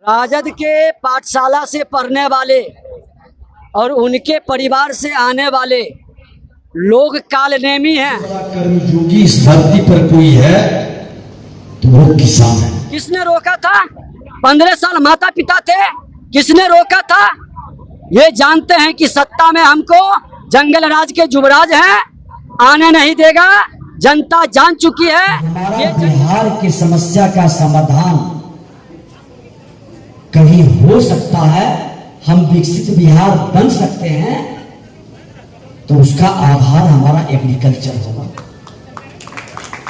राजद के पाठशाला से पढ़ने वाले और उनके परिवार से आने वाले लोग कालनेमी हैं। कर्मयोगी इस धरती पर कोई है तो वो किसान है। किसने रोका था? 15 साल माता पिता थे, किसने रोका था? ये जानते हैं कि सत्ता में हमको जंगल राज के युवराज हैं, आने नहीं देगा। जनता जान चुकी है। हमारा बिहार की समस्या का समाधान कहीं हो सकता है, हम विकसित बिहार बन सकते हैं, तो उसका आधार हमारा एग्रीकल्चर होगा,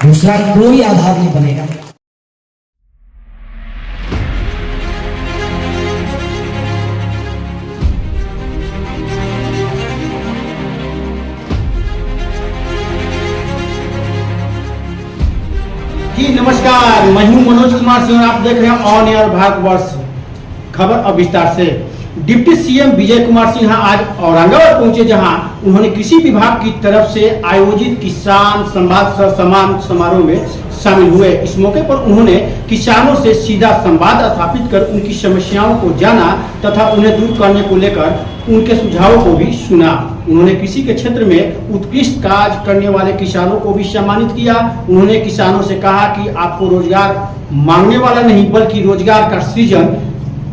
दूसरा कोई आधार नहीं बनेगा। जी नमस्कार, मैं हूं मनोज कुमार सिंह, आप देख रहे हैं ऑन एयर भारतवर्ष। खबर अब विस्तार से। डिप्टी सीएम विजय कुमार सिन्हा आज औरंगाबाद पहुंचे, जहां उन्होंने कृषि विभाग की तरफ से आयोजित किसान संवाद सम्मान समारोह में शामिल हुए। इस मौके पर उन्होंने किसानों से सीधा संवाद स्थापित कर उनकी समस्याओं को जाना तथा उन्हें दूर करने को लेकर उनके सुझावों को भी सुना। उन्होंने कृषि के क्षेत्र में उत्कृष्ट कार्य करने वाले किसानों को भी सम्मानित किया। उन्होंने किसानों से कहा कि आपको रोजगार मांगने वाला नहीं बल्कि रोजगार का सृजन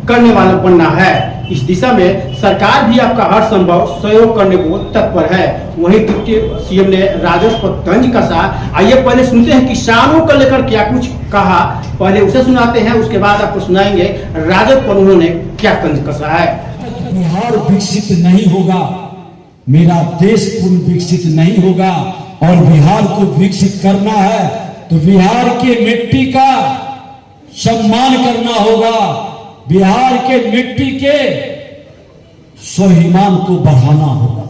करने वाला बनना है। इस दिशा में सरकार भी आपका हर संभव सहयोग करने को तत्पर है। वहीं डिप्टी सीएम ने राजस्व पर तंज कसा। आइए पहले सुनते हैं किसानों को लेकर क्या कुछ कहा, पहले उसे सुनाते हैं, उसके बाद आपको सुनाएंगे राजस्व पर उन्होंने क्या तंज कसा है। बिहार विकसित नहीं होगा, मेरा देश पूर्ण विकसित नहीं होगा, और बिहार को विकसित करना है तो बिहार के मिट्टी का सम्मान करना होगा, बिहार के मिट्टी के स्वाभिमान को बढ़ाना होगा।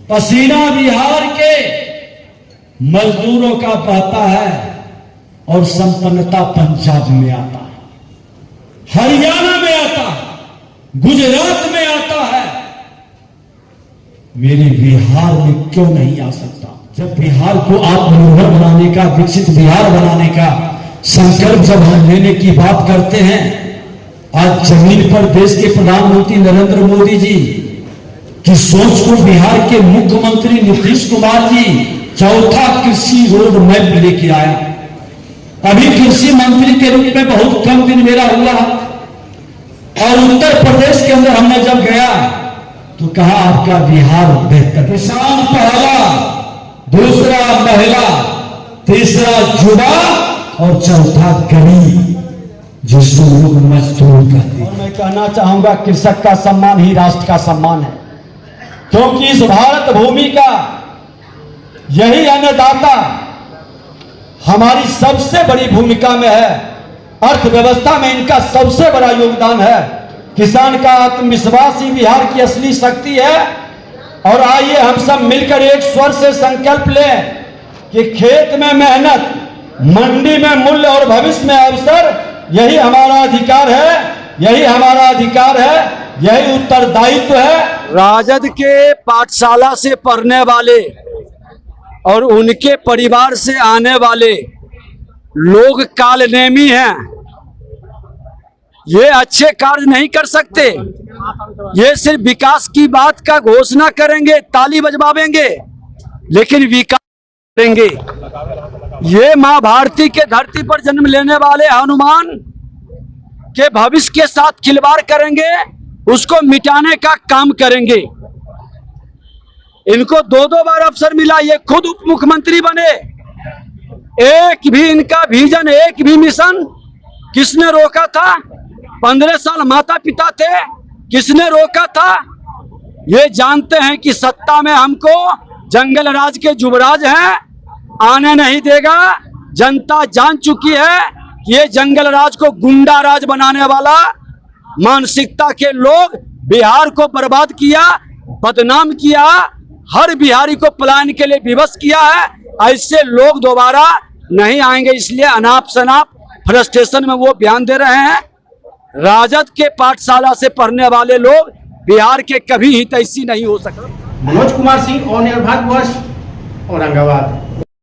पसीना बिहार के मजदूरों का बहता है और संपन्नता पंजाब में आता है, हरियाणा में आता है, गुजरात में आता है, मेरे बिहार में क्यों नहीं आ सकता? जब बिहार को आत्मनिर्भर बनाने का, विकसित बिहार बनाने का संकल्प जब हम लेने की बात करते हैं, आज जमीन पर देश के प्रधानमंत्री नरेंद्र मोदी जी की सोच को बिहार के मुख्यमंत्री नीतीश कुमार जी चौथा कृषि रोड मैप लेके आया। अभी कृषि मंत्री के रूप में बहुत कम दिन मेरा हुआ, और उत्तर प्रदेश के अंदर हमने जब गया तो कहा आपका बिहार बेहतर। किसान पहला, दूसरा महिला, तीसरा युवा और चौथा गरीब, जिसको लोग मजदूर कहते हैं। और मैं कहना चाहूंगा कृषक का सम्मान ही राष्ट्र का सम्मान है, क्योंकि इस भारत भूमि का यही अन्नदाता हमारी सबसे बड़ी भूमिका में है। अर्थव्यवस्था में इनका सबसे बड़ा योगदान है। किसान का आत्मविश्वास ही बिहार की असली शक्ति है। और आइए हम सब मिलकर एक स्वर से संकल्प लें कि खेत में मेहनत, मंडी में मूल्य और भविष्य में अवसर, यही हमारा अधिकार है, यही हमारा अधिकार है, यही उत्तरदायित्व है। राजद के पाठशाला से पढ़ने वाले और उनके परिवार से आने वाले लोग कालनेमी हैं। ये अच्छे कार्य नहीं कर सकते। ये सिर्फ विकास की बात का घोषणा करेंगे, ताली बजवाएंगे, लेकिन विकास करेंगे। ये मां भारती के धरती पर जन्म लेने वाले हनुमान के भविष्य के साथ खिलवाड़ करेंगे, उसको मिटाने का काम करेंगे। इनको दो बार अवसर मिला, ये खुद उप मुख्यमंत्री बने, एक भी इनका विजन, एक भी मिशन किसने रोका था? 15 साल माता पिता थे, किसने रोका था? ये जानते हैं कि सत्ता में हमको जंगल राज के युवराज हैं, आने नहीं देगा। जनता जान चुकी है कि ये जंगल राज को गुंडा राज बनाने वाला मानसिकता के लोग बिहार को बर्बाद किया, बदनाम किया, हर बिहारी को पलायन के लिए विवश किया है। ऐसे लोग दोबारा नहीं आएंगे, इसलिए अनाप शनाप फ्रस्ट्रेशन में वो बयान दे रहे हैं। राजद के पाठशाला से पढ़ने वाले लोग बिहार के कभी हितैषी नहीं हो सकते। Manoj Kumar Singh, on air Bharatvarsh, Aurangabad.